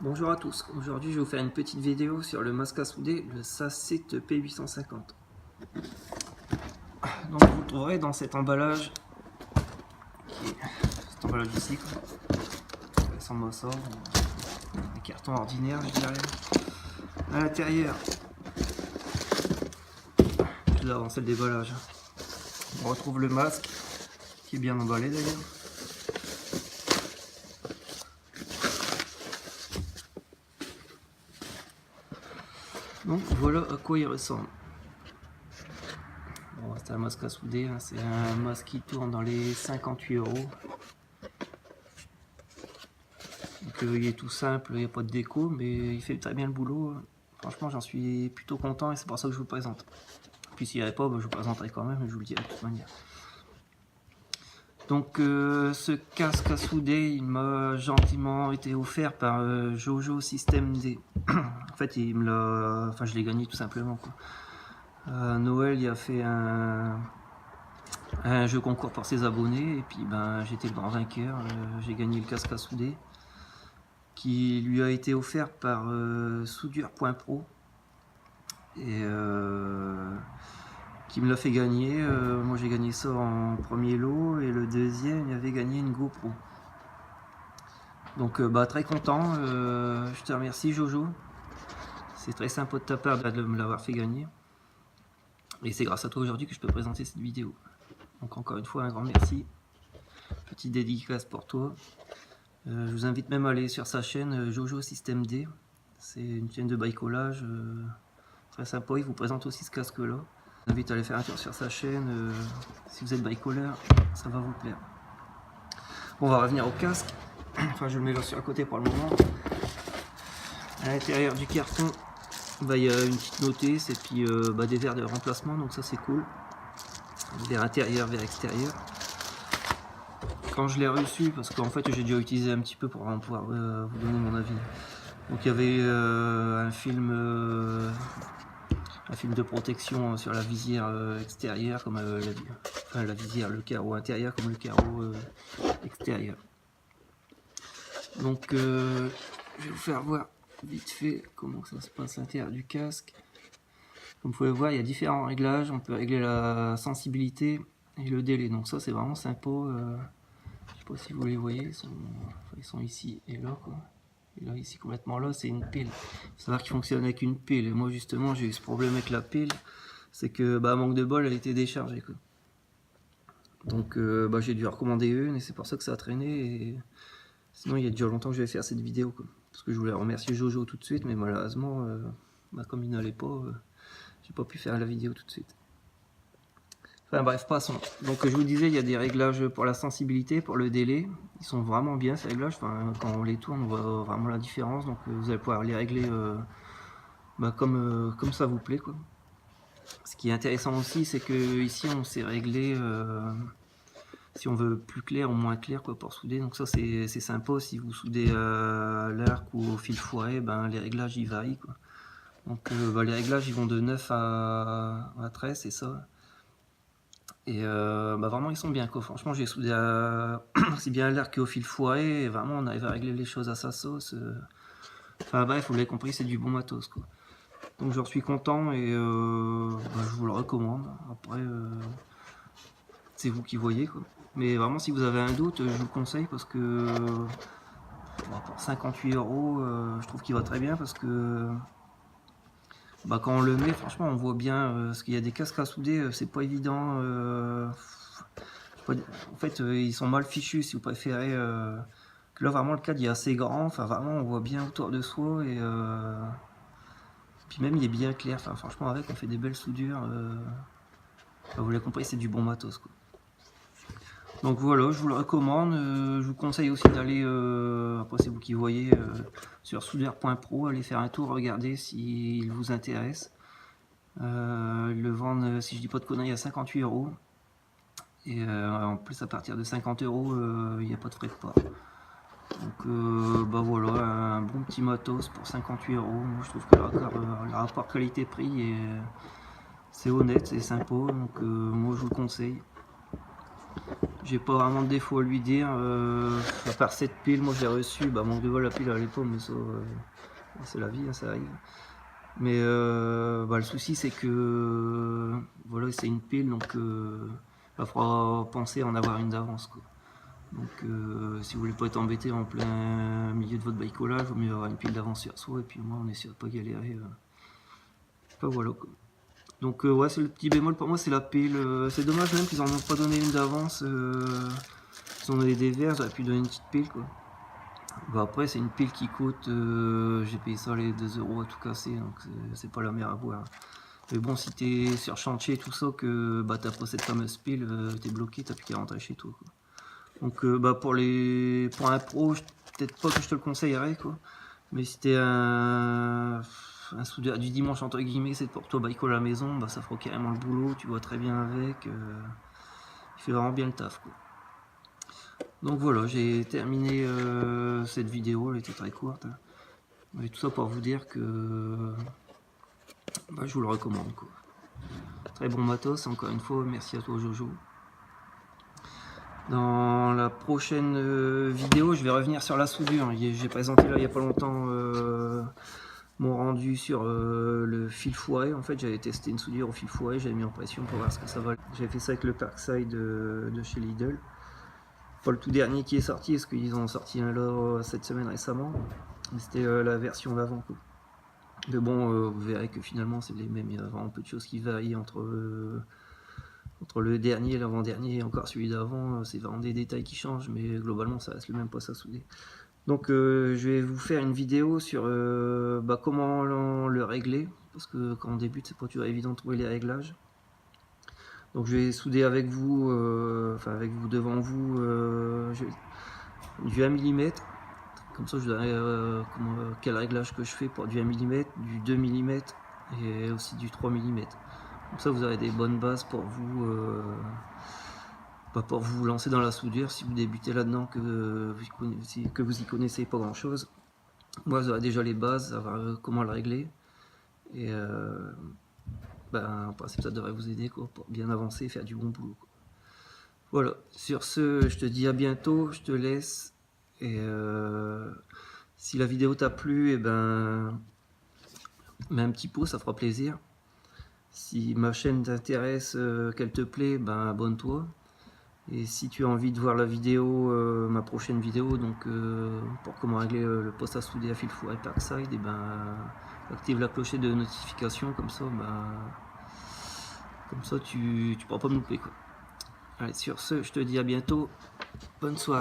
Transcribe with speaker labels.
Speaker 1: Bonjour à tous, aujourd'hui je vais vous faire une petite vidéo sur le masque à souder, le Sacet P850. Donc vous le trouverez dans cet emballage, cet emballage ici, sans mossor, un carton ordinaire je dirais. À l'intérieur, juste avant c'est le déballage, on retrouve le masque, qui est bien emballé d'ailleurs. Donc voilà à quoi il ressemble. Bon, c'est un masque à souder, hein. C'est un masque qui tourne dans les 58 €. Donc il est tout simple, il n'y a pas de déco, mais il fait très bien le boulot. Franchement j'en suis plutôt content et c'est pour ça que je vous le présente. Puis s'il n'y avait pas, je vous présenterai quand même, je vous le dirai de toute manière. Donc ce casque à souder, il m'a gentiment été offert par Jojo System D. En fait, il me l'a, enfin je l'ai gagné tout simplement, quoi. Noël, il a fait un jeu concours pour ses abonnés et puis j'étais le grand vainqueur. J'ai gagné le casque à souder qui lui a été offert par soudure.pro et qui me l'a fait gagner. Moi j'ai gagné ça en premier lot et le deuxième il avait gagné une GoPro. Donc très content, je te remercie Jojo, c'est très sympa de ta part de me l'avoir fait gagner et c'est grâce à toi aujourd'hui que je peux présenter cette vidéo. Donc encore une fois un grand merci, petite dédicace pour toi. Je vous invite même à aller sur sa chaîne Jojo System D, c'est une chaîne de bricolage très sympa, il vous présente aussi ce casque là. Je vous invite à aller faire un tour sur sa chaîne, si vous êtes bricoleur, ça va vous plaire. Bon, on va revenir au casque, enfin je le mets là sur le côté pour le moment. À l'intérieur du carton, il y a une petite notice et puis des verres de remplacement, donc ça c'est cool. Verre intérieur, verre extérieur. Quand je l'ai reçu, parce qu'en fait j'ai déjà utilisé un petit peu pour pouvoir vous donner mon avis. Donc il y avait un film de protection sur la visière extérieure, comme la visière, le carreau intérieur comme le carreau extérieur. Donc je vais vous faire voir vite fait comment ça se passe à l'intérieur du casque. Comme vous pouvez le voir, il y a différents réglages. On peut régler la sensibilité et le délai. Donc ça c'est vraiment sympa. Je sais pas si vous les voyez, ils sont ici et là, quoi. Et là ici complètement là, c'est une pile. Il faut savoir qu'il fonctionne avec une pile. Et moi justement j'ai eu ce problème avec la pile, c'est que manque de bol, elle était déchargée, quoi. Donc j'ai dû recommander une et c'est pour ça que ça a traîné. Et sinon il y a déjà longtemps que je vais faire cette vidéo, quoi. Parce que je voulais remercier Jojo tout de suite, mais malheureusement comme il n'allait pas, j'ai pas pu faire la vidéo tout de suite. Enfin bref, passons. Donc je vous disais, il y a des réglages pour la sensibilité, pour le délai. Ils sont vraiment bien ces réglages. Enfin, quand on les tourne, on voit vraiment la différence. Donc vous allez pouvoir les régler comme ça vous plaît, quoi. Ce qui est intéressant aussi, c'est que ici on s'est réglé si on veut plus clair ou moins clair, quoi, pour souder. Donc ça c'est sympa. Si vous soudez à l'arc ou au fil foiré, les réglages ils varient, quoi. Donc les réglages ils vont de 9 à 13, c'est ça. Et vraiment ils sont bien, quoi. Franchement j'ai soudé aussi bien à l'arc qu'au fil foiré, et vraiment on arrive à régler les choses à sa sauce. Enfin bref, vous l'avez compris, c'est du bon matos, quoi. Donc j'en suis content et je vous le recommande. Après c'est vous qui voyez, quoi. Mais vraiment si vous avez un doute, je vous le conseille parce que pour 58 €, je trouve qu'il va très bien parce que quand on le met, franchement on voit bien, parce qu'il y a des casques à souder, c'est pas évident. En fait ils sont mal fichus, si vous préférez. Là vraiment le cadre il est assez grand, enfin vraiment on voit bien autour de soi et puis même il est bien clair. Enfin franchement avec on fait des belles soudures. Vous l'avez compris, c'est du bon matos, quoi. Donc voilà, je vous le recommande. Je vous conseille aussi d'aller, après c'est vous qui voyez, sur soudeur.pro, aller faire un tour, regarder s'il vous intéresse. Ils le vendent, si je dis pas de conneries, à 58 €. Et en plus à partir de 50 €, il n'y a pas de frais de port. Donc voilà, un bon petit matos pour 58 €. Moi je trouve que le rapport qualité-prix c'est honnête, c'est sympa. Donc moi je vous le conseille. J'ai pas vraiment de défaut à lui dire, à part cette pile, moi je l'ai reçue, bah manque de vol, la pile elle est pas, mais ça, c'est la vie, hein, ça arrive. Mais bah, le souci c'est que voilà, c'est une pile, donc il faudra penser à en avoir une d'avance, quoi. Donc si vous voulez pas être embêté en plein milieu de votre bricolage, il vaut mieux avoir une pile d'avance sur soi, et puis moi on est sûr de pas galérer. Enfin voilà, quoi. Donc ouais, c'est le petit bémol pour moi, c'est la pile. C'est dommage même qu'ils en ont pas donné une d'avance. Ils ont donné des verres, j'aurais pu donner une petite pile, quoi. Bah après c'est une pile qui coûte, j'ai payé ça les 2 € à tout casser, donc c'est pas la mer à boire. Mais bon, si t'es sur chantier et tout ça, que bah t'as pas cette fameuse pile, t'es bloqué, t'as plus qu'à rentrer chez toi, quoi. Donc bah pour un pro, peut-être pas que je te le conseillerais, quoi. Mais si t'es un soudeur du dimanche entre guillemets, c'est pour toi bricole à la maison, bah ça fera carrément le boulot, tu vois très bien avec, il fait vraiment bien le taf, quoi. Donc voilà, j'ai terminé cette vidéo, elle était très courte, hein. Mais tout ça pour vous dire que bah, je vous le recommande, quoi. Très bon matos, encore une fois, merci à toi Jojo. Dans la prochaine vidéo, je vais revenir sur la soudure. J'ai présenté là il n'y a pas longtemps mon rendu sur le fil fourré. En fait, j'avais testé une soudure au fil fourré, j'avais mis en pression pour voir ce que ça valait. J'avais fait ça avec le Parkside de chez Lidl. Pas le tout dernier qui est sorti, parce qu'ils en ont sorti un là cette semaine récemment. C'était la version d'avant, quoi. Mais bon, vous verrez que finalement c'est les mêmes. Il y a vraiment peu de choses qui varient entre le dernier et l'avant-dernier et encore celui d'avant. C'est vraiment des détails qui changent, mais globalement ça reste le même poste à souder. Donc je vais vous faire une vidéo sur bah, comment le régler, parce que quand on débute c'est pas toujours évident de trouver les réglages. Donc je vais souder avec vous, enfin avec vous devant vous, du 1 mm. Comme ça je vous dirai quel réglage que je fais pour du 1 mm, du 2 mm et aussi du 3 mm. Comme ça vous aurez des bonnes bases pour vous, pour vous lancer dans la soudure si vous débutez là-dedans, que vous y connaissez pas grand-chose. Moi vous aurez déjà les bases, savoir comment le régler. Et en principe ça devrait vous aider, quoi, pour bien avancer et faire du bon boulot, quoi. Voilà, sur ce je te dis à bientôt, je te laisse. Et si la vidéo t'a plu, et mets un petit pouce, ça fera plaisir. Si ma chaîne t'intéresse, qu'elle te plaît, abonne-toi. Et si tu as envie de voir la vidéo, ma prochaine vidéo, donc pour comment régler le poste à souder à fil fourré Parkside, et active la clochette de notification, comme ça tu pourras pas me louper, quoi. Allez, sur ce, je te dis à bientôt, bonne soirée.